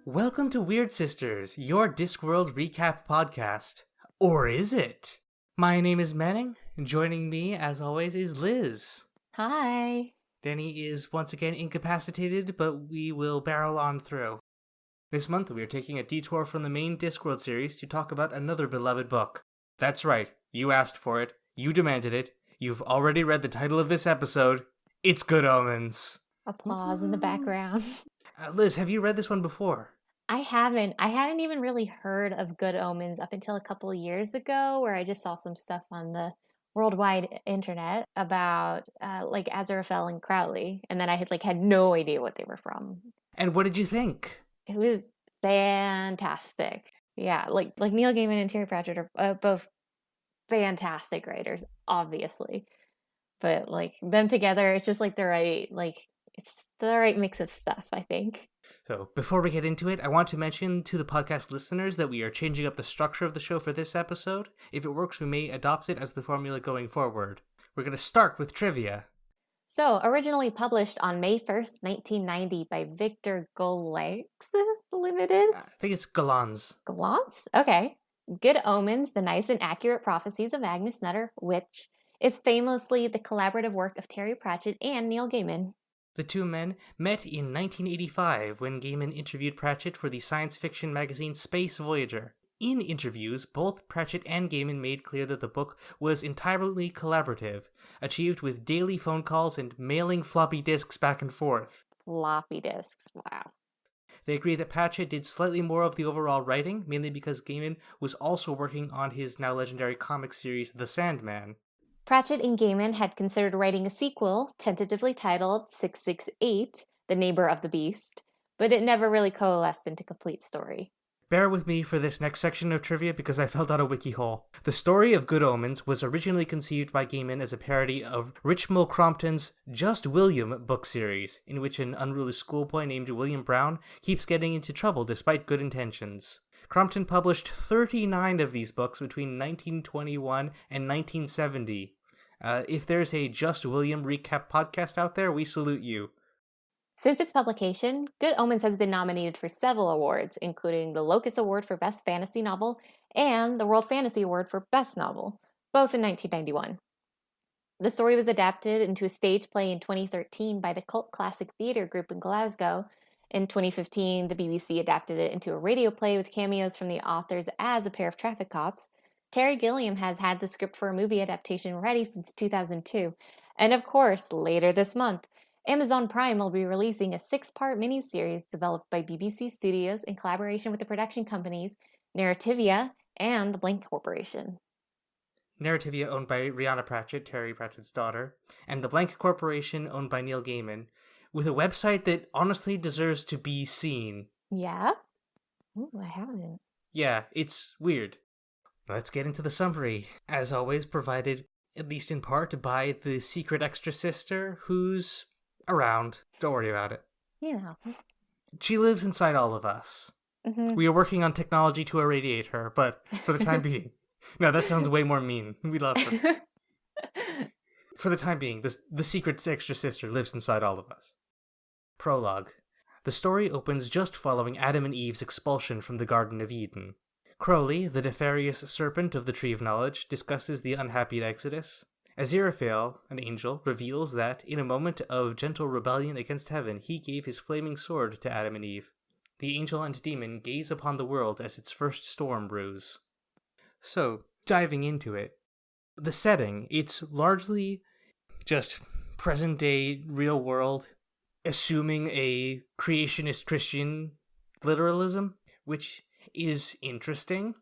Welcome to Wyrd Sisters, your Discworld recap podcast. Or is it? My name is Manning, and joining me, as always, is Liz. Hi. Danny is once again incapacitated, but we will barrel on through. This month, we are taking a detour from the main Discworld series to talk about another beloved book. That's right, you asked for it, you demanded it, you've already read the title of this episode. It's Good Omens. Applause in the background. Liz, have you read this one before? I haven't. I hadn't even really heard of Good Omens up until a couple of years ago, where I just saw some stuff on the worldwide internet about Aziraphale and Crowley, and then I had no idea what they were from. And what did you think? It was fantastic. Yeah, like Neil Gaiman and Terry Pratchett are both fantastic writers, obviously, but them together, it's just it's the right mix of stuff, I think. So, before we get into it, I want to mention to the podcast listeners that we are changing up the structure of the show for this episode. If it works, we may adopt it as the formula going forward. We're going to start with trivia. So, originally published on May 1st, 1990 by Victor Gollancz Limited. I think it's Gollancz. Gollancz? Okay. Good Omens, The Nice and Accurate Prophecies of Agnes Nutter, which is famously the collaborative work of Terry Pratchett and Neil Gaiman. The two men met in 1985 when Gaiman interviewed Pratchett for the science fiction magazine Space Voyager. In interviews, both Pratchett and Gaiman made clear that the book was entirely collaborative, achieved with daily phone calls and mailing floppy disks back and forth. Floppy disks, wow. They agree that Pratchett did slightly more of the overall writing, mainly because Gaiman was also working on his now legendary comic series The Sandman. Pratchett and Gaiman had considered writing a sequel, tentatively titled 668, The Neighbor of the Beast, but it never really coalesced into complete story. Bear with me for this next section of trivia because I fell down a wiki hole. The story of Good Omens was originally conceived by Gaiman as a parody of Richmal Crompton's Just William book series, in which an unruly schoolboy named William Brown keeps getting into trouble despite good intentions. Crompton published 39 of these books between 1921 and 1970. If there's a Just William recap podcast out there, we salute you. Since its publication, Good Omens has been nominated for several awards, including the Locus Award for Best Fantasy Novel and the World Fantasy Award for Best Novel, both in 1991. The story was adapted into a stage play in 2013 by the Cult Classic Theatre Group in Glasgow. In 2015, the BBC adapted it into a radio play with cameos from the authors as a pair of traffic cops. Terry Gilliam has had the script for a movie adaptation ready since 2002. And of course, later this month, Amazon Prime will be releasing a 6-part miniseries developed by BBC Studios in collaboration with the production companies Narrativia and the Blank Corporation. Narrativia, owned by Rhianna Pratchett, Terry Pratchett's daughter, and the Blank Corporation, owned by Neil Gaiman, with a website that honestly deserves to be seen. Yeah? Ooh, I haven't. Yeah, it's weird. Let's get into the summary. As always, provided, at least in part, by the secret extra sister who's around. Don't worry about it. You know. She lives inside all of us. Mm-hmm. We are working on technology to irradiate her, but for the time being... No, that sounds way more mean. We love her. For the time being, the secret extra sister lives inside all of us. Prologue. The story opens just following Adam and Eve's expulsion from the Garden of Eden. Crowley, the nefarious serpent of the Tree of Knowledge, discusses the unhappy exodus. Aziraphale, an angel, reveals that, in a moment of gentle rebellion against heaven, he gave his flaming sword to Adam and Eve. The angel and demon gaze upon the world as its first storm brews. So, diving into it, the setting, it's largely just present-day, real world, assuming a creationist Christian literalism, which is interesting.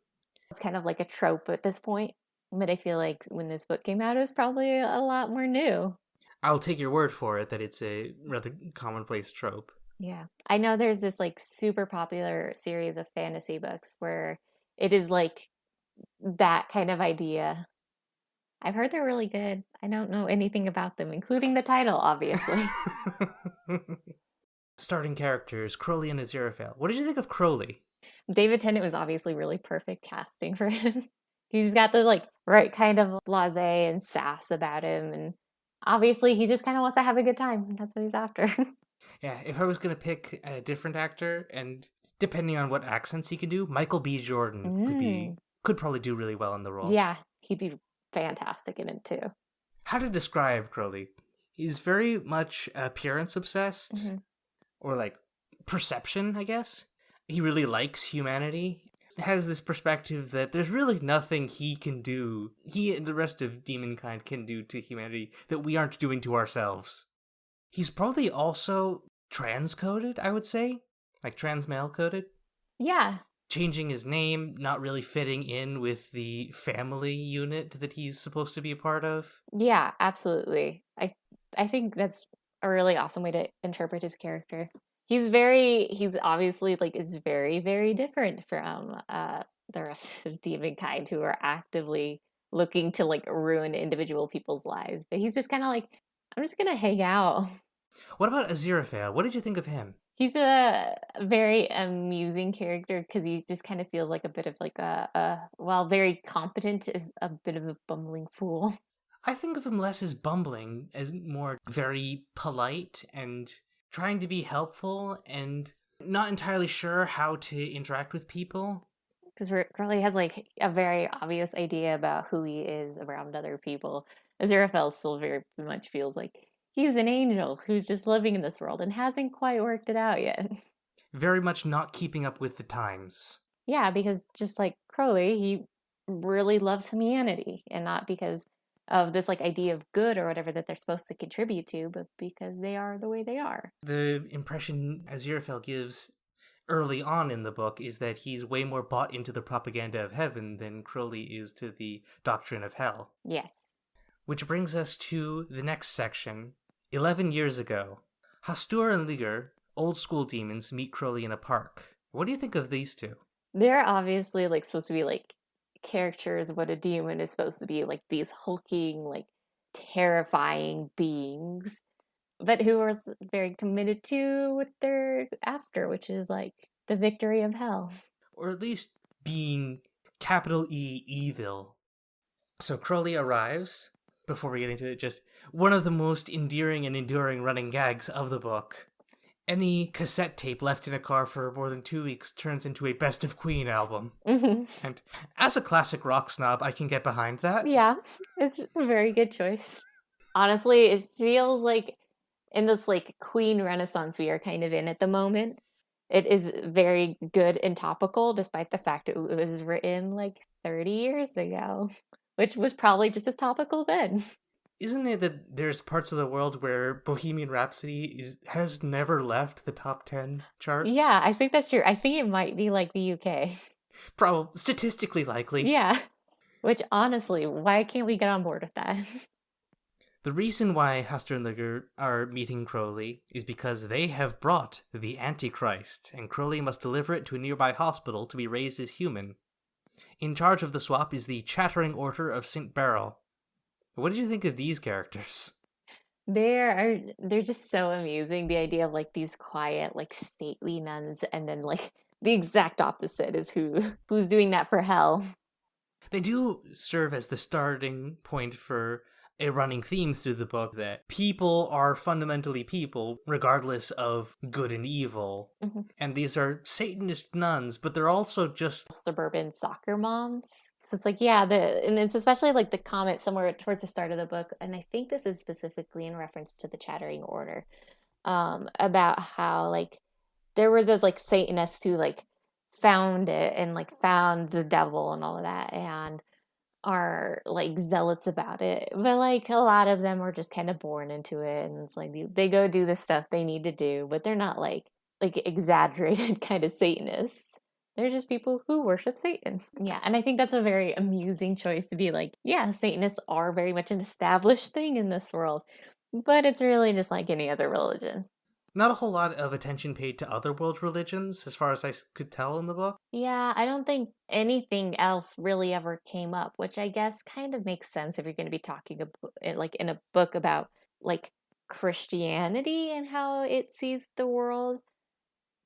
It's kind of like a trope at this point, but I feel like when this book came out, it was probably a lot more new. I'll take your word for it that it's a rather commonplace trope. Yeah. I know there's this super popular series of fantasy books where it is that kind of idea. I've heard they're really good. I don't know anything about them, including the title, obviously. Starting characters, Crowley and Aziraphale. What did you think of Crowley? David Tennant was obviously really perfect casting for him. He's got the like right kind of blasé and sass about him, and obviously he just kind of wants to have a good time. That's what he's after. Yeah, if I was gonna pick a different actor, and depending on what accents he can do, Michael B. Jordan could probably do really well in the role. Yeah, he'd be fantastic in it too. How to describe Crowley? He's very much appearance obsessed, or like perception, I guess. He really likes humanity. Has this perspective that there's really nothing he can do, he and the rest of demonkind can do to humanity that we aren't doing to ourselves. He's probably also transcoded, I would say. Like trans male coded. Yeah. Changing his name, not really fitting in with the family unit that he's supposed to be a part of. Yeah, absolutely. I think that's a really awesome way to interpret his character. He's obviously like is very, very different from the rest of demonkind who are actively looking to like ruin individual people's lives. But he's just kind of like, I'm just gonna hang out. What about Aziraphale? What did you think of him? He's a very amusing character because he just kind of feels like a bit of like while very competent, is a bit of a bumbling fool. I think of him less as bumbling, as more very polite and trying to be helpful and not entirely sure how to interact with people. Because Crowley has like a very obvious idea about who he is around other people. Aziraphale still very much feels like he's an angel who's just living in this world and hasn't quite worked it out yet. Very much not keeping up with the times. Yeah, because just like Crowley, he really loves humanity, and not because of this like idea of good or whatever that they're supposed to contribute to, but because they are the way they are. The impression Aziraphale gives early on in the book is that he's way more bought into the propaganda of heaven than Crowley is to the doctrine of hell. Yes. Which brings us to the next section. 11 years ago, Hastur and Ligur, old school demons, meet Crowley in a park. What do you think of these two? They're obviously like supposed to be like characters of what a demon is supposed to be, like these hulking, like terrifying beings, but who are very committed to what they're after, which is like the victory of hell. Or at least being capital E evil. So Crowley arrives. Before we get into it, just one of the most endearing and enduring running gags of the book. Any cassette tape left in a car for more than 2 weeks turns into a Best of Queen album. And as a classic rock snob, I can get behind that. Yeah, it's a very good choice. Honestly, it feels like in this like Queen Renaissance we are kind of in at the moment, it is very good and topical, despite the fact it was written like 30 years ago, which was probably just as topical then. Isn't it that there's parts of the world where Bohemian Rhapsody has never left the top 10 charts? Yeah, I think that's true. I think it might be like the UK. Probably statistically likely. Yeah. Which honestly, why can't we get on board with that? The reason why Hastur and Ligur are meeting Crowley is because they have brought the Antichrist, and Crowley must deliver it to a nearby hospital to be raised as human. In charge of the swap is the Chattering Order of St. Beryl. What did you think of these characters? They're just so amusing. The idea of like these quiet, like stately nuns, and then like the exact opposite is who's doing that for hell. They do serve as the starting point for a running theme through the book that people are fundamentally people, regardless of good and evil. And these are Satanist nuns, but they're also just suburban soccer moms. So it's like, yeah, and it's especially like the comment somewhere towards the start of the book, and I think this is specifically in reference to the Chattering Order, about how like there were those like Satanists who like found it and like found the devil and all of that, and are like zealots about it, but like a lot of them are just kind of born into it, and it's like they go do the stuff they need to do, but they're not like exaggerated kind of Satanists. They're just people who worship Satan. Yeah, and I think that's a very amusing choice to be like, yeah, Satanists are very much an established thing in this world, but it's really just like any other religion. Not a whole lot of attention paid to other world religions, as far as I could tell in the book. Yeah, I don't think anything else really ever came up, which I guess kind of makes sense if you're going to be talking like in a book about like Christianity and how it sees the world,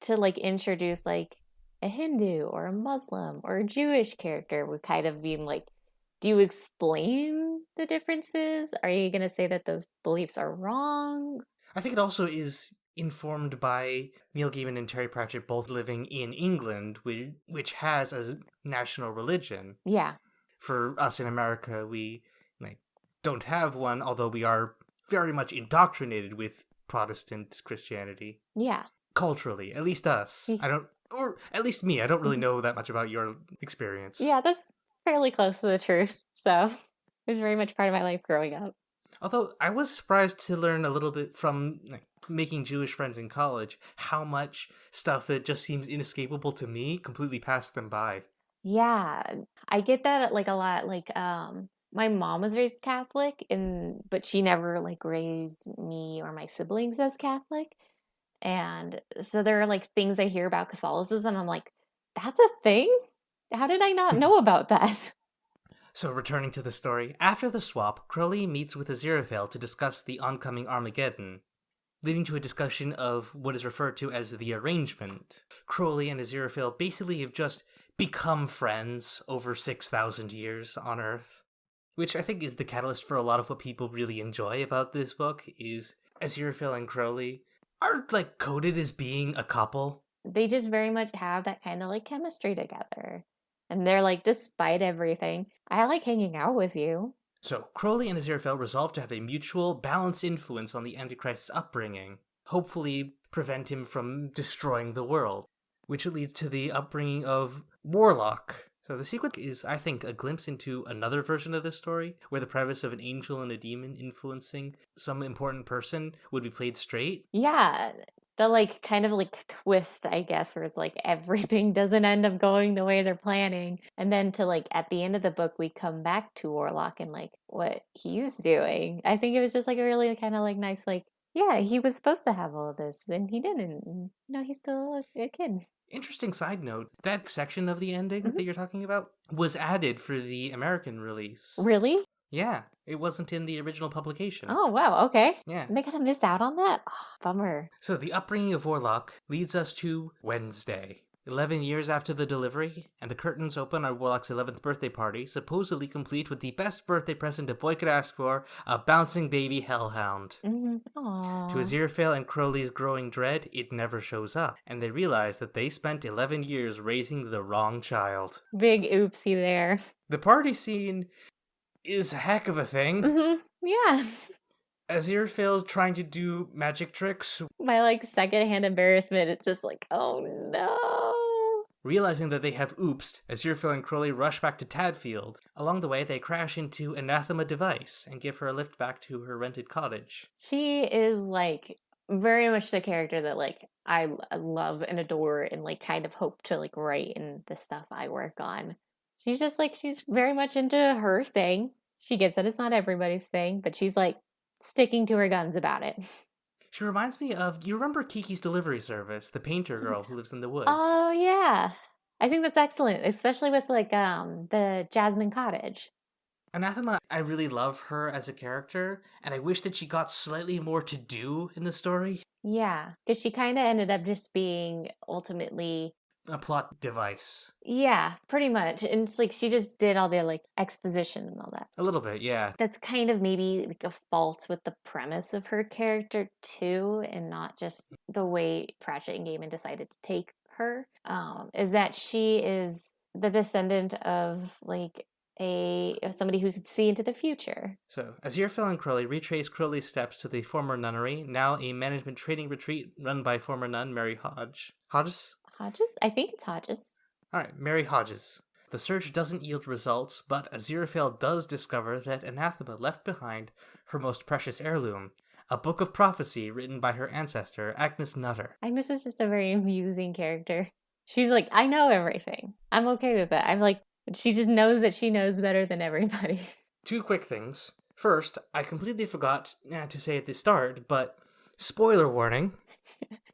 to like introduce like a Hindu or a Muslim or a Jewish character would kind of be like, do you explain the differences? Are you going to say that those beliefs are wrong? I think it also is informed by Neil Gaiman and Terry Pratchett both living in England, which has a national religion. Yeah. For us in America, we don't have one, although we are very much indoctrinated with Protestant Christianity. Yeah. Culturally, at least us. Or at least me. I don't really know that much about your experience. Yeah, that's fairly close to the truth. So it was very much part of my life growing up. Although I was surprised to learn a little bit from making Jewish friends in college how much stuff that just seems inescapable to me completely passed them by. Yeah, I get that like a lot. Like, my mom was raised Catholic, but she never like raised me or my siblings as Catholic. And so there are like things I hear about Catholicism. I'm like, that's a thing? How did I not know about that? So returning to the story, after the swap, Crowley meets with Aziraphale to discuss the oncoming Armageddon, leading to a discussion of what is referred to as the arrangement. Crowley and Aziraphale basically have just become friends over 6,000 years on Earth, which I think is the catalyst for a lot of what people really enjoy about this book, is Aziraphale and Crowley are like coded as being a couple. They just very much have that kind of like chemistry together. And they're like, despite everything, I like hanging out with you. So Crowley and Aziraphale resolve to have a mutual, balanced influence on the Antichrist's upbringing, hopefully prevent him from destroying the world, which leads to the upbringing of Warlock. So the sequel is, I think, a glimpse into another version of this story, where the premise of an angel and a demon influencing some important person would be played straight. Yeah, the like kind of like twist, I guess, where it's like everything doesn't end up going the way they're planning. And then to like at the end of the book, we come back to Warlock and like what he's doing. I think it was just like a really kind of like nice, like, yeah, he was supposed to have all of this and he didn't. And, he's still a kid. Interesting side note, that section of the ending that you're talking about was added for the American release. Really? Yeah, it wasn't in the original publication. Oh, wow, okay. Yeah. Am I gonna miss out on that? Oh, bummer. So the upbringing of Warlock leads us to Wednesday. 11 years after the delivery, and the curtains open on Warlock's 11th birthday party, supposedly complete with the best birthday present a boy could ask for, a bouncing baby hellhound. Aww. To Aziraphale and Crowley's growing dread, it never shows up, and they realize that they spent 11 years raising the wrong child. Big oopsie there. The party scene is a heck of a thing. Yeah. Aziraphale's trying to do magic tricks. My like secondhand embarrassment, it's just like, oh no. Realizing that they have oopsed, Aziraphale and Crowley rush back to Tadfield. Along the way, they crash into Anathema Device and give her a lift back to her rented cottage. She is like very much the character that like I love and adore and like kind of hope to like write in the stuff I work on. She's just like, she's very much into her thing. She gets that it's not everybody's thing, but she's like sticking to her guns about it. She reminds me of, you remember Kiki's Delivery Service, the painter girl who lives in the woods? Oh, yeah. I think that's excellent, especially with like the Jasmine Cottage. Anathema, I really love her as a character, and I wish that she got slightly more to do in the story. Yeah, because she kind of ended up just being ultimately a plot device. Yeah, pretty much. And it's like she just did all the like exposition and all that. A little bit, yeah. That's kind of maybe like a fault with the premise of her character too, and not just the way Pratchett and Gaiman decided to take her. Is that she is the descendant of like somebody who could see into the future. So, Aziraphale and Crowley retrace Crowley's steps to the former nunnery, now a management training retreat run by former nun Mary Hodges? Hodges? I think it's Hodges. Alright, Mary Hodges. The search doesn't yield results, but Aziraphale does discover that Anathema left behind her most precious heirloom, a book of prophecy written by her ancestor, Agnes Nutter. Agnes is just a very amusing character. She's like, I know everything. I'm okay with that. I'm like, she just knows that she knows better than everybody. Two quick things. First, I completely forgot to say at the start, but spoiler warning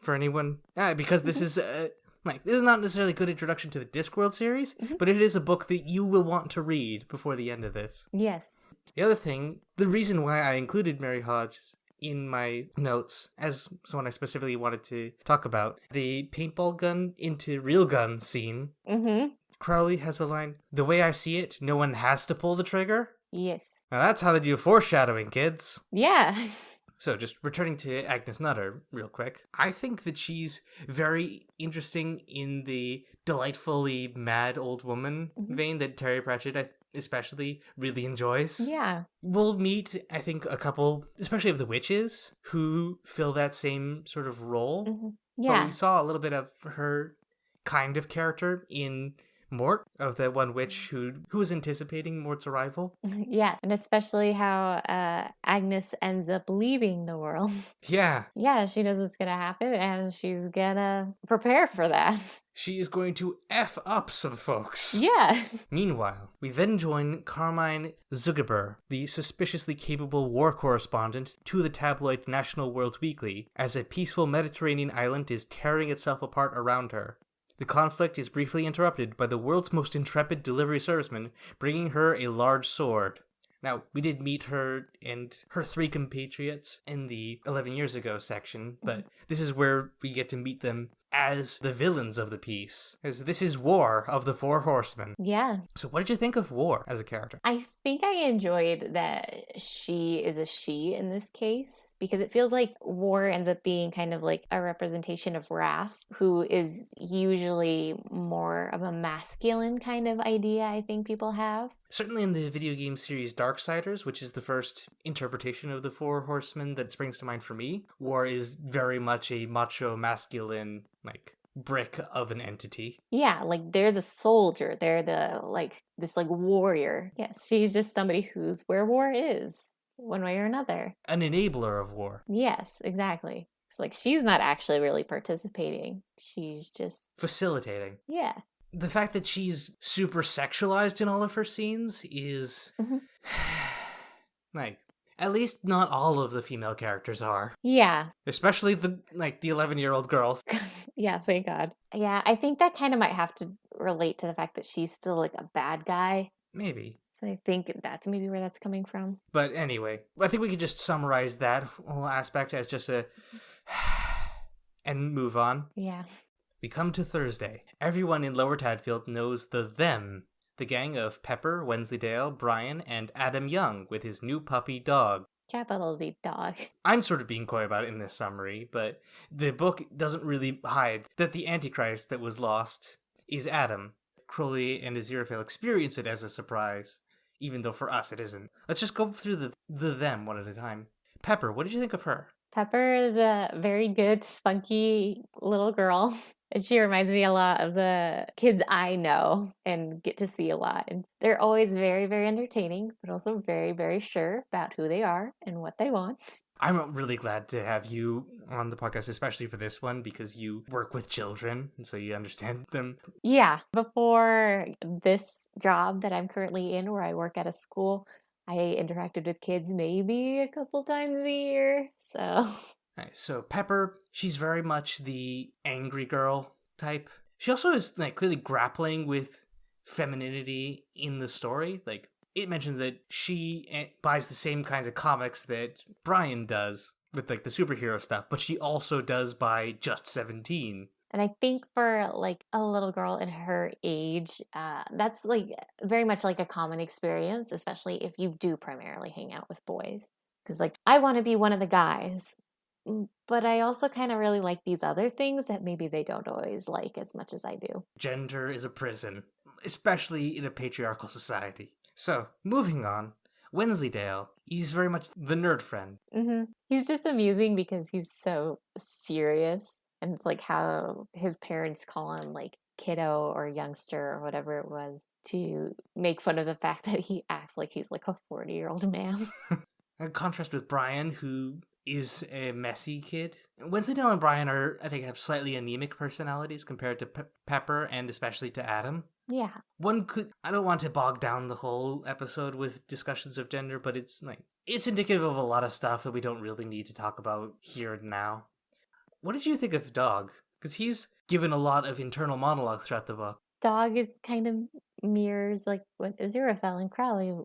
for anyone, because this is... this is not necessarily a good introduction to the Discworld series, but it is a book that you will want to read before the end of this. Yes. The other thing, the reason why I included Mary Hodges in my notes as someone I specifically wanted to talk about. The paintball gun into real gun scene. Mm-hmm. Crowley has a line, "The way I see it, no one has to pull the trigger." Yes. Now that's how they do foreshadowing, kids. Yeah. So just returning to Agnes Nutter real quick, I think that she's very interesting in the delightfully mad old woman vein that Terry Pratchett especially really enjoys. Yeah. We'll meet, I think, a couple, especially of the witches, who fill that same sort of role. Mm-hmm. But Yeah. we saw a little bit of her kind of character in Mort, of the one witch who was anticipating Mort's arrival. Yeah. And especially how Agnes ends up leaving the world. Yeah. Yeah, she knows it's going to happen and she's going to prepare for that. She is going to F up some folks. Yeah. Meanwhile, we then join Carmine Zuckerberg, the suspiciously capable war correspondent to the tabloid National World Weekly, as a peaceful Mediterranean island is tearing itself apart around her. The conflict is briefly interrupted by the world's most intrepid delivery serviceman bringing her a large sword. Now, we did meet her and her 3 compatriots in the 11 Years Ago section, but this is where we get to meet them as the villains of the piece. As this is War of the Four Horsemen. Yeah. So what did you think of War as a character? I think I enjoyed that she is a she in this case, because it feels like War ends up being kind of like a representation of Wrath, who is usually more of a masculine kind of idea I think people have. Certainly in the video game series Darksiders, which is the first interpretation of the Four Horsemen that springs to mind for me, War is very much a macho, masculine, like, brick of an entity. Yeah, like they're the soldier. They're the, like, this, like, warrior. Yes, she's just somebody who's where war is, one way or another. An enabler of war. Yes, exactly. It's like she's not actually really participating. She's just Facilitating. Yeah. The fact that she's super sexualized in all of her scenes is... like, at least not all of the female characters are. Yeah. Especially the 11-year-old girl. Yeah, thank God. Yeah, I think that kind of might have to relate to the fact that she's still like a bad guy. Maybe. So I think that's maybe where that's coming from. But anyway, I think we could just summarize that whole aspect as just a... and move on. Yeah. We come to Thursday. Everyone in Lower Tadfield knows the them. The gang of Pepper, Wensleydale, Brian, and Adam Young with his new puppy dog. Capital D dog. I'm sort of being coy about it in this summary, but the book doesn't really hide that the Antichrist that was lost is Adam. Crowley and Aziraphale experience it as a surprise, even though for us it isn't. Let's just go through the them one at a time. Pepper, what did you think of her? Pepper is a very good, spunky little girl. And she reminds me a lot of the kids I know and get to see a lot. And they're always very, very entertaining, but also very, very sure about who they are and what they want. I'm really glad to have you on the podcast, especially for this one, because you work with children, and so you understand them. Yeah. Before this job that I'm currently in, where I work at a school, I interacted with kids maybe a couple times a year. So... Right, so Pepper, she's very much the angry girl type. She also is clearly grappling with femininity in the story. Like, it mentions that she buys the same kinds of comics that Brian does with the superhero stuff, but she also does buy Just 17. And I think for a little girl in her age, that's very much like a common experience, especially if you do primarily hang out with boys. Because I want to be one of the guys. But I also kind of really like these other things that maybe they don't always like as much as I do. Gender is a prison, especially in a patriarchal society. So, moving on, Wensleydale, he's very much the nerd friend. Mm-hmm. He's just amusing because he's so serious. And it's how his parents call him kiddo or youngster or whatever it was to make fun of the fact that he acts like he's a 40-year-old man. In contrast with Brian, who is a messy kid. Wensleydale and Brian have slightly anemic personalities compared to Pepper and especially to Adam. Yeah. I don't want to bog down the whole episode with discussions of gender, but it's indicative of a lot of stuff that we don't really need to talk about here and now. What did you think of Dog? Because he's given a lot of internal monologue throughout the book. Dog is kind of mirrors like what Aziraphale and Crowley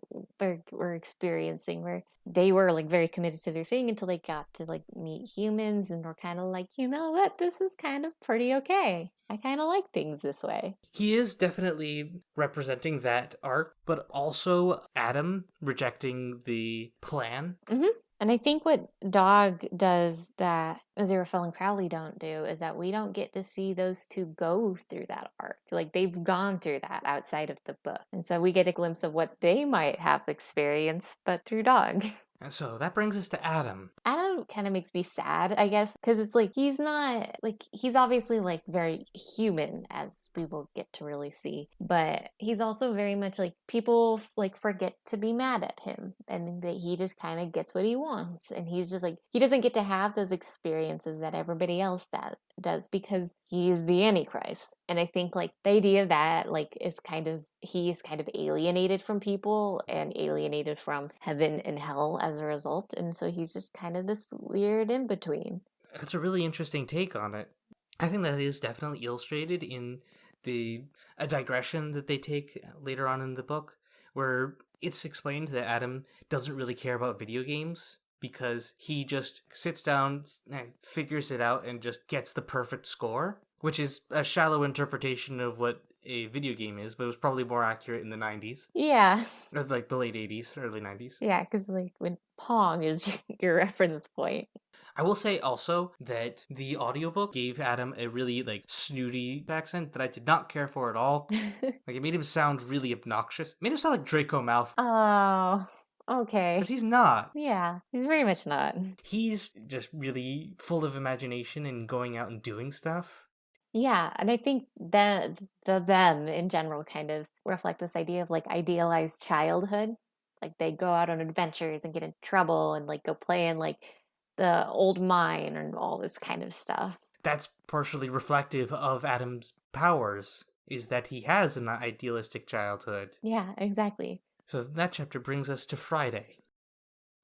were experiencing, where they were like very committed to their thing until they got to like meet humans and were kind of like, you know what, this is kind of pretty okay. I kind of like things this way. He is definitely representing that arc, but also Adam rejecting the plan. Mm-hmm. And I think what Dog does that Aziraphale and Crowley don't do is that we don't get to see those two go through that arc. Like, they've gone through that outside of the book. And so we get a glimpse of what they might have experienced, but through Dog. And so that brings us to Adam. Adam kind of makes me sad, I guess, because it's like he's not, like, he's obviously like very human, as we will get to really see, but he's also very much like people like forget to be mad at him, and that he just kind of gets what he wants, and he's just like, he doesn't get to have those experiences that everybody else does because he's the Antichrist. And I think like the idea of that like is kind of, he is kind of alienated from people and alienated from heaven and hell as a result, and so he's just kind of this weird in between. That's a really interesting take on it. I think that is definitely illustrated in a digression that they take later on in the book, where it's explained that Adam doesn't really care about video games because he just sits down and figures it out and just gets the perfect score, which is a shallow interpretation of what a video game is, but it was probably more accurate in the 90s. Yeah. Or like the late 80s, early 90s. Yeah, because like when Pong is your reference point. I will say also that the audiobook gave Adam a really like snooty accent that I did not care for at all. Like it made him sound really obnoxious. It made him sound like Draco Malfoy. Oh, okay. Because he's not. Yeah, he's very much not. He's just really full of imagination and going out and doing stuff. Yeah, and I think that them in general kind of reflect this idea of like idealized childhood. Like they go out on adventures and get in trouble and like go play in like the old mine and all this kind of stuff. That's partially reflective of Adam's powers, is that he has an idealistic childhood. Yeah, exactly. So that chapter brings us to Friday.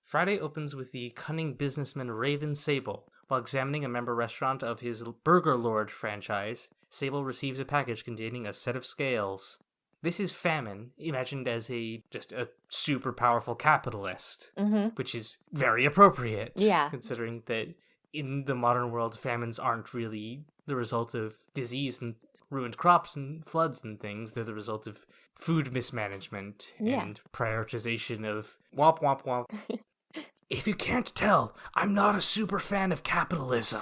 Friday opens with the cunning businessman Raven Sable. While examining a member restaurant of his Burger Lord franchise, Sable receives a package containing a set of scales. This is Famine, imagined as just a super powerful capitalist, which is very appropriate. Yeah. Considering that in the modern world, famines aren't really the result of disease and ruined crops and floods and things. They're the result of food mismanagement and prioritization of womp womp womp. If you can't tell, I'm not a super fan of capitalism.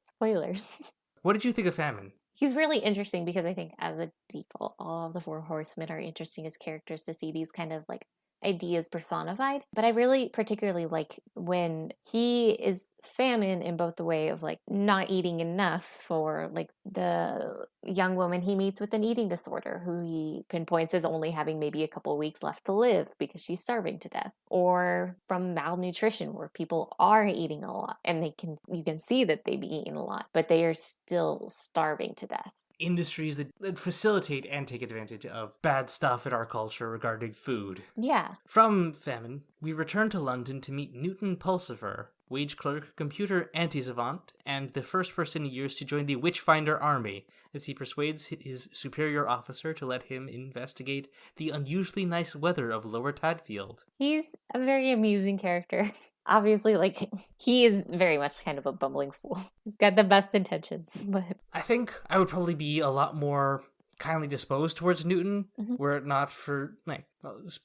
Spoilers. What did you think of Famine? He's really interesting because I think as a default, all of the Four Horsemen are interesting as characters to see these kind of like ideas personified. But I really particularly like when he is Famine in both the way of like not eating enough for like the young woman he meets with an eating disorder who he pinpoints as only having maybe a couple weeks left to live because she's starving to death, or from malnutrition where people are eating a lot and you can see that they've eaten a lot but they are still starving to death. Industries that facilitate and take advantage of bad stuff in our culture regarding food. Yeah. From Famine, we return to London to meet Newton Pulsifer, wage clerk, computer anti-savant, and the first person in years to join the Witchfinder army, as he persuades his superior officer to let him investigate the unusually nice weather of Lower Tadfield. He's a very amusing character. Obviously, like, he is very much kind of a bumbling fool. He's got the best intentions, but... I think I would probably be a lot more kindly disposed towards Newton, were it not for, like,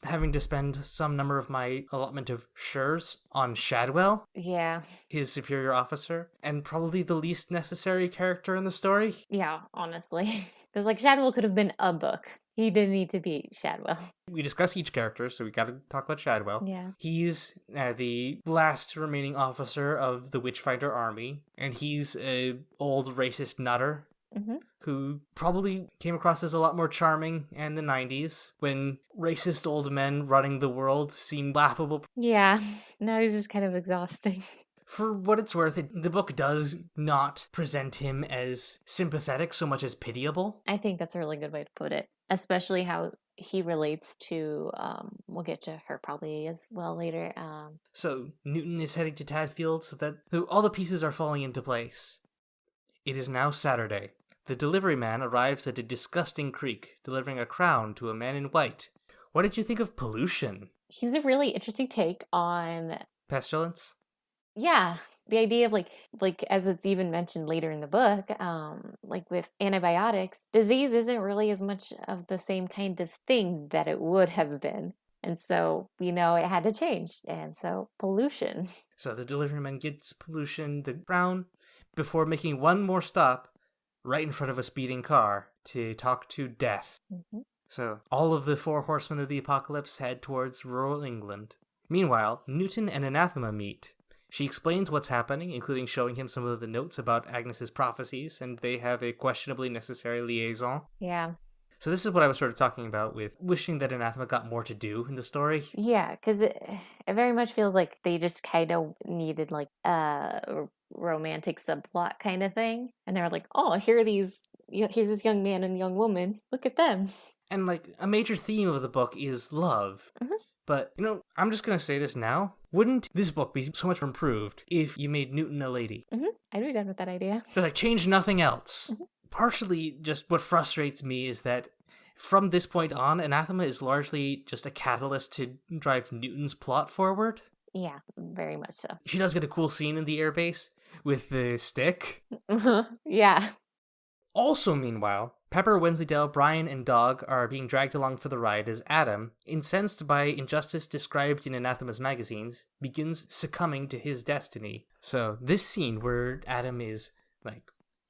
having to spend some number of my allotment of shures on Shadwell. Yeah. His superior officer, and probably the least necessary character in the story. Yeah, honestly. Because, like, Shadwell could have been a book. He didn't need to be Shadwell. We discuss each character, so we gotta talk about Shadwell. Yeah. He's the last remaining officer of the Witchfinder army, and he's a old racist nutter. Who probably came across as a lot more charming in the 90s when racist old men running the world seemed laughable. Yeah, now he's just kind of exhausting. For what it's worth, the book does not present him as sympathetic so much as pitiable. I think that's a really good way to put it, especially how he relates to, we'll get to her probably as well later. So Newton is heading to Tadfield so all the pieces are falling into place. It is now Saturday. the delivery man arrives at a disgusting creek, delivering a crown to a man in white. What did you think of pollution? He was a really interesting take on, Pestilence? yeah, the idea of like as it's even mentioned later in the book, like with antibiotics, disease isn't really as much of the same kind of thing that it would have been. And so we know it had to change. And so pollution. So the delivery man gets pollution, the crown, before making one more stop right in front of a speeding car to talk to death. Mm-hmm. So all of the 4 horsemen of the apocalypse head towards rural England. Meanwhile, Newton and Anathema meet. She explains what's happening, including showing him some of the notes about Agnes's prophecies, and they have a questionably necessary liaison. Yeah. So this is what I was sort of talking about with wishing that Anathema got more to do in the story. Yeah, because it very much feels like they just kind of needed like a romantic subplot kind of thing. And they were like, oh, here's this young man and young woman. Look at them. And like a major theme of the book is love. Mm-hmm. But, I'm just going to say this now. Wouldn't this book be so much improved if you made Newton a lady? Mm-hmm. I'd be done with that idea. But like change nothing else. Mm-hmm. Partially, just what frustrates me is that from this point on, Anathema is largely just a catalyst to drive Newton's plot forward. Yeah, very much so. She does get a cool scene in the airbase with the stick. Yeah. Also, meanwhile, Pepper, Wensleydale, Brian, and Dog are being dragged along for the ride as Adam, incensed by injustice described in Anathema's magazines, begins succumbing to his destiny. So this scene where Adam is, like,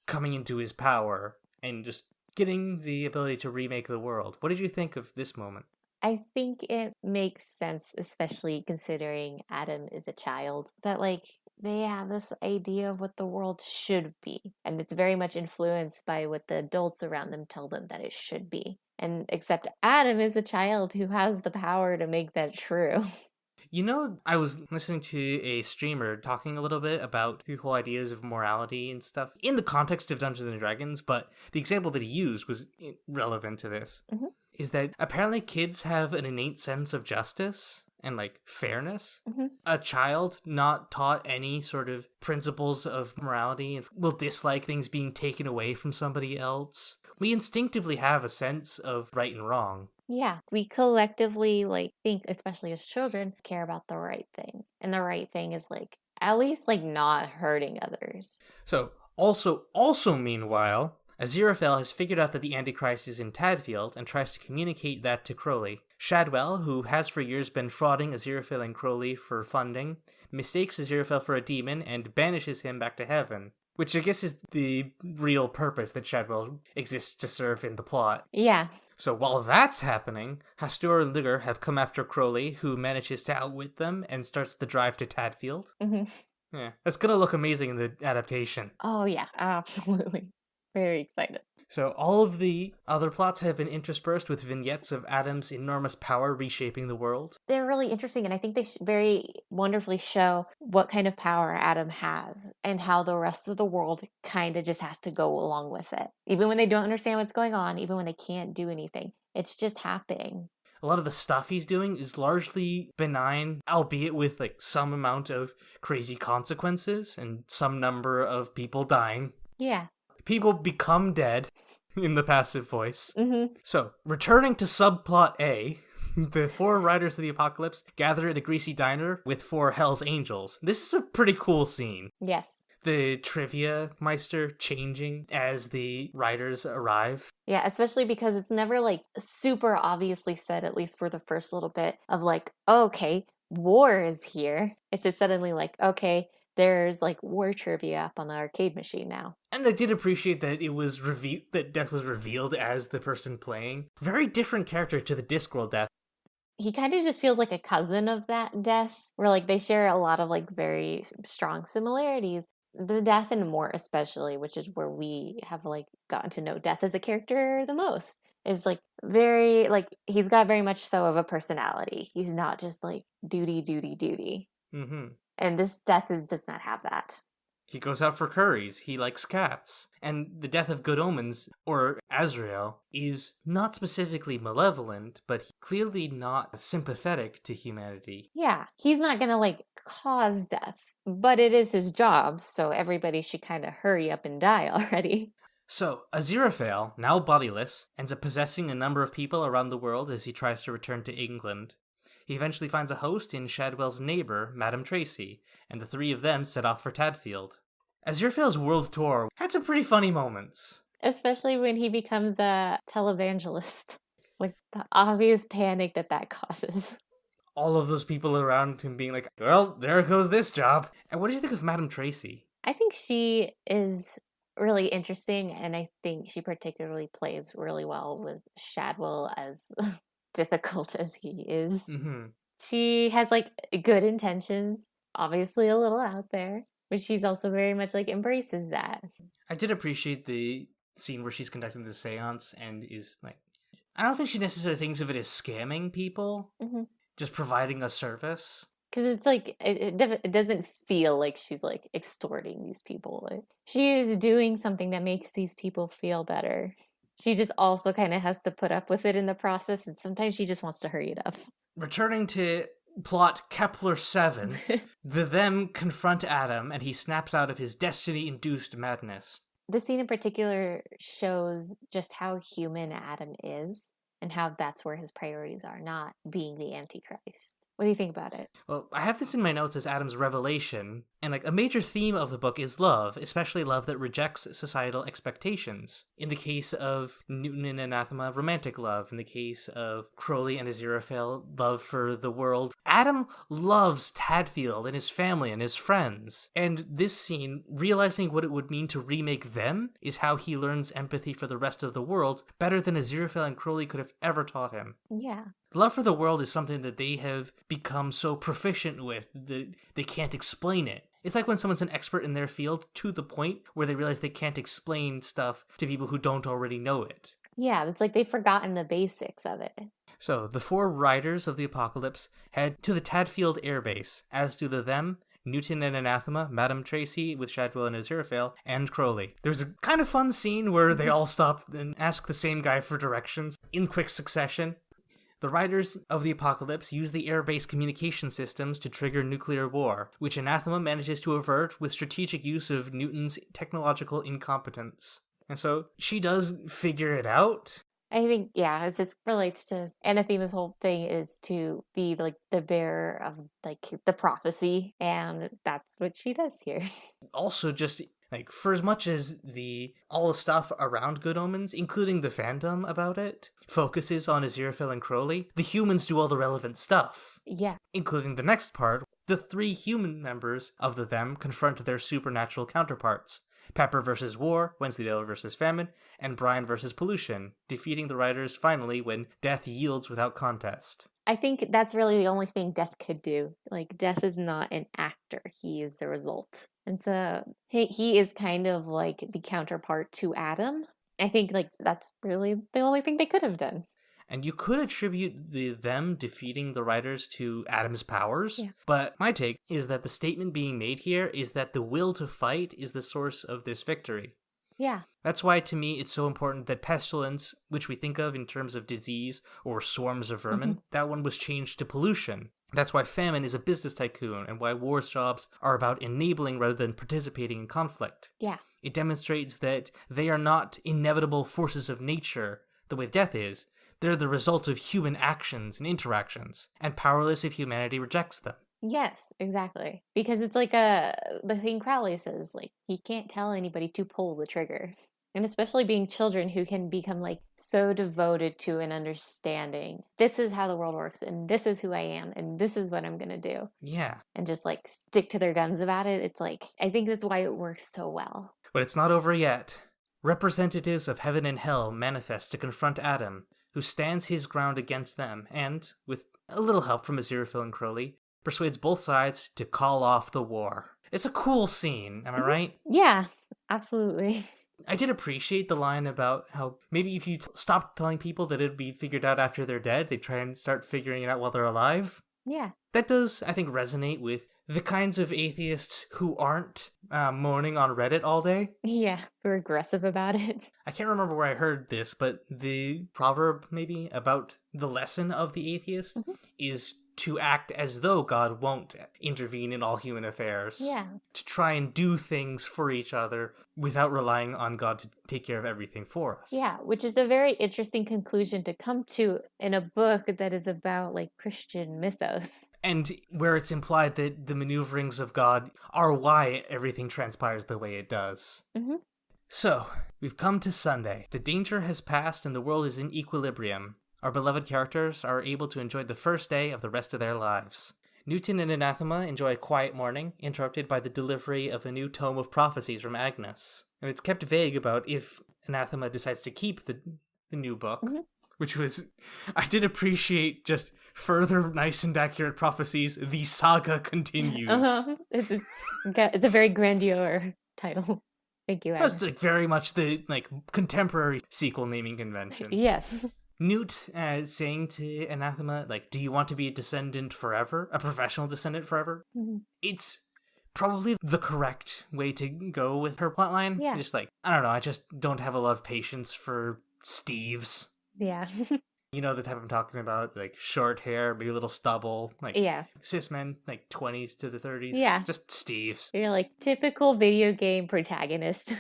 coming into his power and just getting the ability to remake the world. What did you think of this moment? I think it makes sense, especially considering Adam is a child, that like they have this idea of what the world should be. And it's very much influenced by what the adults around them tell them that it should be. And except Adam is a child who has the power to make that true. I was listening to a streamer talking a little bit about the whole ideas of morality and stuff in the context of Dungeons and Dragons, but the example that he used was relevant to this. Mm-hmm. Is that apparently kids have an innate sense of justice and like fairness. Mm-hmm. A child not taught any sort of principles of morality and will dislike things being taken away from somebody else. We instinctively have a sense of right and wrong. Yeah, we collectively like think, especially as children, care about the right thing. And the right thing is like at least like not hurting others. So also meanwhile, Aziraphale has figured out that the Antichrist is in Tadfield and tries to communicate that to Crowley. Shadwell, who has for years been frauding Aziraphale and Crowley for funding, mistakes Aziraphale for a demon and banishes him back to heaven. Which I guess is the real purpose that Shadwell exists to serve in the plot. Yeah. So while that's happening, Hastur and Ligur have come after Crowley, who manages to outwit them and starts the drive to Tadfield. Mm-hmm. Yeah, that's gonna look amazing in the adaptation. Oh yeah, absolutely. Very excited. So all of the other plots have been interspersed with vignettes of Adam's enormous power reshaping the world. They're really interesting, and I think they very wonderfully show what kind of power Adam has and how the rest of the world kind of just has to go along with it. Even when they don't understand what's going on, even when they can't do anything, it's just happening. A lot of the stuff he's doing is largely benign, albeit with like some amount of crazy consequences and some number of people dying. Yeah. People become dead in the passive voice. Mm-hmm. So, returning to subplot A, the 4 riders of the apocalypse gather at a greasy diner with 4 Hell's Angels. This is a pretty cool scene. Yes. The trivia meister changing as the riders arrive. Yeah, especially because it's never like super obviously said, at least for the first little bit of like, oh, okay, war is here. It's just suddenly like, okay, there's like war trivia up on the arcade machine now. And I did appreciate that it was that Death was revealed as the person playing. Very different character to the Discworld Death. He kind of just feels like a cousin of that Death, where like they share a lot of like very strong similarities. The Death and Mort especially, which is where we have like gotten to know Death as a character the most, is like very like he's got very much so of a personality. He's not just like duty. Mm-hmm. And this Death does not have that. He goes out for curries. He likes cats. And the death of Good Omens, or Azrael, is not specifically malevolent, but clearly not sympathetic to humanity. Yeah, he's not gonna like cause death, but it is his job, so everybody should kind of hurry up and die already. So, Aziraphale, now bodiless, ends up possessing a number of people around the world as he tries to return to England. He eventually finds a host in Shadwell's neighbor, Madame Tracy, and the three of them set off for Tadfield. Aziraphale's world tour had some pretty funny moments. Especially when he becomes the televangelist. Like, the obvious panic that causes. All of those people around him being like, well, there goes this job. And what do you think of Madame Tracy? I think she is really interesting, and I think she particularly plays really well with Shadwell, as difficult as he is. Mm-hmm. She has, like, good intentions, obviously a little out there, but she's also very much, like, embraces that. I did appreciate the scene where she's conducting the seance and is like, I don't think she necessarily thinks of it as scamming people, just providing a service. Because it's like, it doesn't feel like she's like extorting these people. Like, she is doing something that makes these people feel better. She just also kind of has to put up with it in the process, and sometimes she just wants to hurry it up. Returning to plot Kepler 7, the them confront Adam and he snaps out of his destiny-induced madness. The scene in particular shows just how human Adam is and how that's where his priorities are, not being the Antichrist. What do you think about it? Well, I have this in my notes as Adam's revelation, and like a major theme of the book is love, especially love that rejects societal expectations. In the case of Newton and Anathema, romantic love. In the case of Crowley and Aziraphale, love for the world. Adam loves Tadfield and his family and his friends. And this scene, realizing what it would mean to remake them, is how he learns empathy for the rest of the world better than Aziraphale and Crowley could have ever taught him. Yeah. Love for the world is something that they have become so proficient with that they can't explain it. It's like when someone's an expert in their field to the point where they realize they can't explain stuff to people who don't already know it. Yeah, it's like they've forgotten the basics of it. So, the four riders of the apocalypse head to the Tadfield Air Base, as do the them, Newton and Anathema, Madame Tracy with Shadwell and Aziraphale, and Crowley. There's a kind of fun scene where they all stop and ask the same guy for directions in quick succession. The riders of the apocalypse use the air-base communication systems to trigger nuclear war, which Anathema manages to avert with strategic use of Newton's technological incompetence. And so she does figure it out. I think, yeah, it just relates to Anathema's whole thing is to be like the bearer of like the prophecy, and that's what she does here. Also, just like, for as much as all the stuff around Good Omens, including the fandom about it, focuses on Aziraphale and Crowley, the humans do all the relevant stuff. Yeah. Including the next part, the three human members of the them confront their supernatural counterparts. Pepper versus War, Wensleydale versus Famine, and Brian versus Pollution, defeating the riders finally when Death yields without contest. I think that's really the only thing Death could do. Like, Death is not an actor. He is the result. And so he is kind of like the counterpart to Adam. I think like that's really the only thing they could have done. And you could attribute them defeating the riders to Adam's powers, but my take is that the statement being made here is that the will to fight is the source of this victory. Yeah. That's why, to me, it's so important that pestilence, which we think of in terms of disease or swarms of vermin, that one was changed to pollution. That's why famine is a business tycoon, and why war's jobs are about enabling rather than participating in conflict. Yeah. It demonstrates that they are not inevitable forces of nature, the way death is. They're the result of human actions and interactions, and powerless if humanity rejects them. Yes, exactly. Because it's like the thing Crowley says, like, he can't tell anybody to pull the trigger. And especially being children who can become like so devoted to an understanding. This is how the world works, and this is who I am, and this is what I'm going to do. Yeah. And just like stick to their guns about it. It's like, I think that's why it works so well. But it's not over yet. Representatives of heaven and hell manifest to confront Adam, who stands his ground against them, and, with a little help from Aziraphale and Crowley, persuades both sides to call off the war. It's a cool scene, am I right? Yeah, absolutely. I did appreciate the line about how maybe if you stopped telling people that it'd be figured out after they're dead, they try and start figuring it out while they're alive. Yeah. That does, I think, resonate with the kinds of atheists who aren't moaning on Reddit all day. Yeah, we're aggressive about it. I can't remember where I heard this, but the proverb, maybe, about the lesson of the atheist is to act as though God won't intervene in all human affairs. Yeah. To try and do things for each other without relying on God to take care of everything for us. Yeah, which is a very interesting conclusion to come to in a book that is about like Christian mythos. And where it's implied that the maneuverings of God are why everything transpires the way it does. Mm-hmm. So, we've come to Sunday. The danger has passed and the world is in equilibrium. Our beloved characters are able to enjoy the first day of the rest of their lives. Newton and Anathema enjoy a quiet morning, interrupted by the delivery of a new tome of prophecies from Agnes. And it's kept vague about if Anathema decides to keep the new book, which was, I did appreciate just further nice and accurate prophecies. The saga continues. It's a very grandeur title. Thank you, Agnes. That's like very much the contemporary sequel naming convention. Yes. Newt saying to Anathema, do you want to be a descendant forever? A professional descendant forever? Mm-hmm. It's probably the correct way to go with her plotline. Yeah. Just I don't know, I just don't have a lot of patience for Steves. Yeah. You know the type I'm talking about, short hair, maybe a little stubble, yeah. cis men, 20s to the 30s. Yeah. Just Steves. You're typical video game protagonist.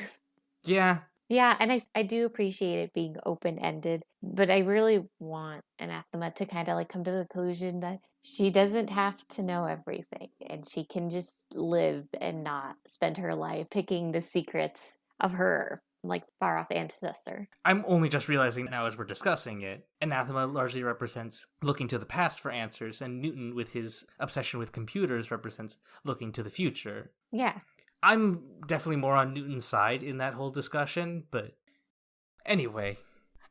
Yeah. Yeah, and I do appreciate it being open-ended, but I really want Anathema to kind of come to the conclusion that she doesn't have to know everything, and she can just live and not spend her life picking the secrets of her, far-off ancestor. I'm only just realizing now as we're discussing it, Anathema largely represents looking to the past for answers, and Newton, with his obsession with computers, represents looking to the future. Yeah. I'm definitely more on Newton's side in that whole discussion, but anyway,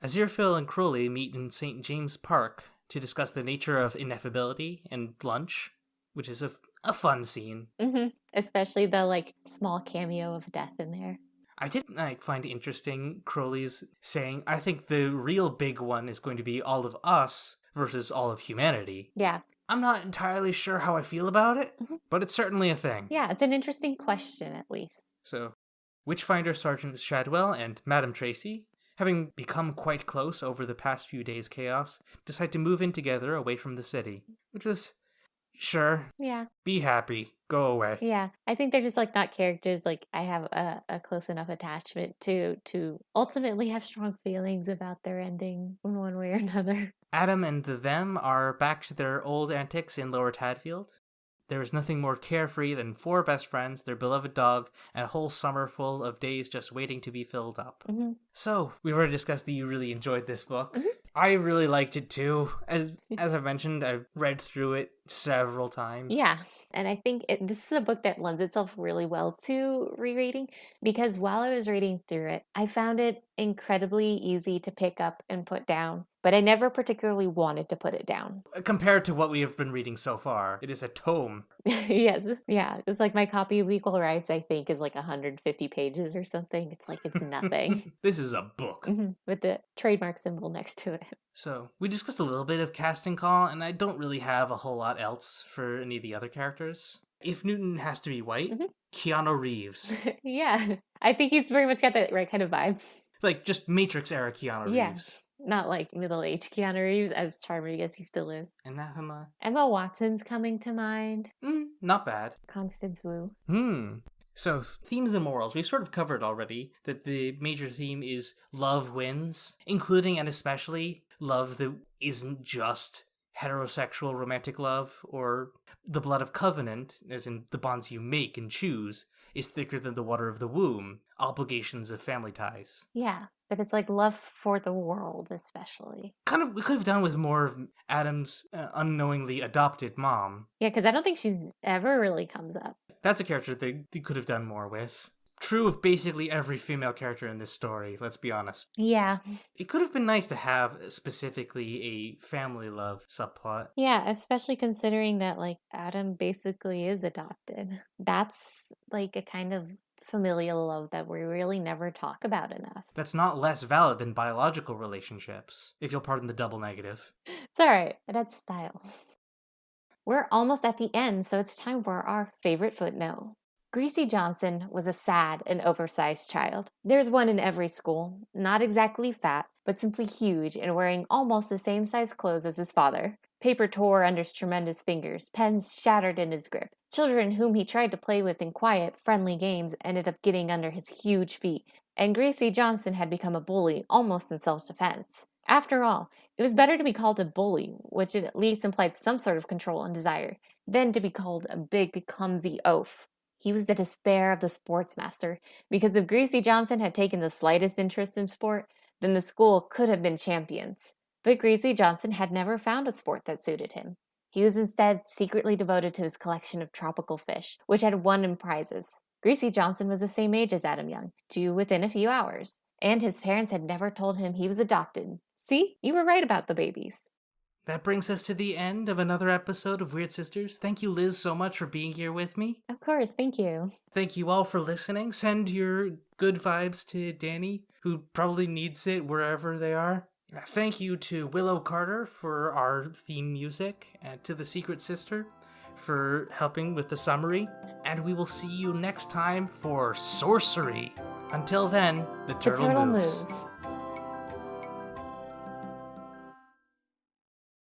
Aziraphale and Crowley meet in St. James Park to discuss the nature of ineffability and lunch, which is a fun scene. Mm-hmm. Especially the small cameo of death in there. I did find interesting Crowley's saying, I think the real big one is going to be all of us versus all of humanity. Yeah. I'm not entirely sure how I feel about it, but it's certainly a thing. Yeah, it's an interesting question, at least. So, Witchfinder Sergeant Shadwell and Madame Tracy, having become quite close over the past few days' chaos, decide to move in together away from the city, which was, sure, yeah, be happy, go away. Yeah, I think they're just not characters I have a close enough attachment to ultimately have strong feelings about their ending in one way or another. Adam and the them are back to their old antics in Lower Tadfield. There is nothing more carefree than 4 best friends, their beloved dog, and a whole summer full of days just waiting to be filled up. Mm-hmm. So, we've already discussed that you really enjoyed this book. Mm-hmm. I really liked it too. As I've mentioned, I've read through it several times. Yeah, and I think this is a book that lends itself really well to rereading, because while I was reading through it, I found it incredibly easy to pick up and put down, but I never particularly wanted to put it down. Compared to what we have been reading so far, it is a tome. Yes, yeah. It's my copy of Equal Rights, I think, is 150 pages or something. It's it's nothing. This is a book. Mm-hmm. With the trademark symbol next to it. So, we discussed a little bit of casting call, and I don't really have a whole lot else for any of the other characters. If Newton has to be white, Keanu Reeves. Yeah, I think he's very much got that right kind of vibe. Just Matrix era Keanu Reeves. Not middle-aged Keanu Reeves, as charming as he still is. Anathema. Emma Watson's coming to mind. Not bad. Constance Wu. So, themes and morals. We've sort of covered already that the major theme is love wins, including and especially love that isn't just heterosexual romantic love, or the blood of covenant, as in the bonds you make and choose, is thicker than the water of the womb, obligations of family ties. Yeah, but it's love for the world, especially. We could have done with more of Adam's unknowingly adopted mom. Yeah, because I don't think she's ever really comes up. That's a character they could have done more with. True of basically every female character in this story, let's be honest. Yeah. It could have been nice to have specifically a family love subplot. Yeah, especially considering that, Adam basically is adopted. That's, a kind of familial love that we really never talk about enough. That's not less valid than biological relationships, if you'll pardon the double negative. It's alright, but that's style. We're almost at the end, so it's time for our favorite footnote. Greasy Johnson was a sad and oversized child. There's one in every school, not exactly fat, but simply huge and wearing almost the same size clothes as his father. Paper tore under his tremendous fingers, pens shattered in his grip. Children whom he tried to play with in quiet, friendly games ended up getting under his huge feet, and Gracie Johnson had become a bully almost in self-defense. After all, it was better to be called a bully, which at least implied some sort of control and desire, than to be called a big, clumsy oaf. He was the despair of the sportsmaster, because if Gracie Johnson had taken the slightest interest in sport, then the school could have been champions. But Gracie Johnson had never found a sport that suited him. He was instead secretly devoted to his collection of tropical fish, which had won him prizes. Gracie Johnson was the same age as Adam Young, to within a few hours, and his parents had never told him he was adopted. See, you were right about the babies. That brings us to the end of another episode of Weird Sisters. Thank you, Liz, so much for being here with me. Of course, thank you. Thank you all for listening. Send your good vibes to Danny, who probably needs it wherever they are. Thank you to Willow Carter for our theme music, and to the Secret Sister for helping with the summary. And we will see you next time for Sorcery. Until then, the turtle moves.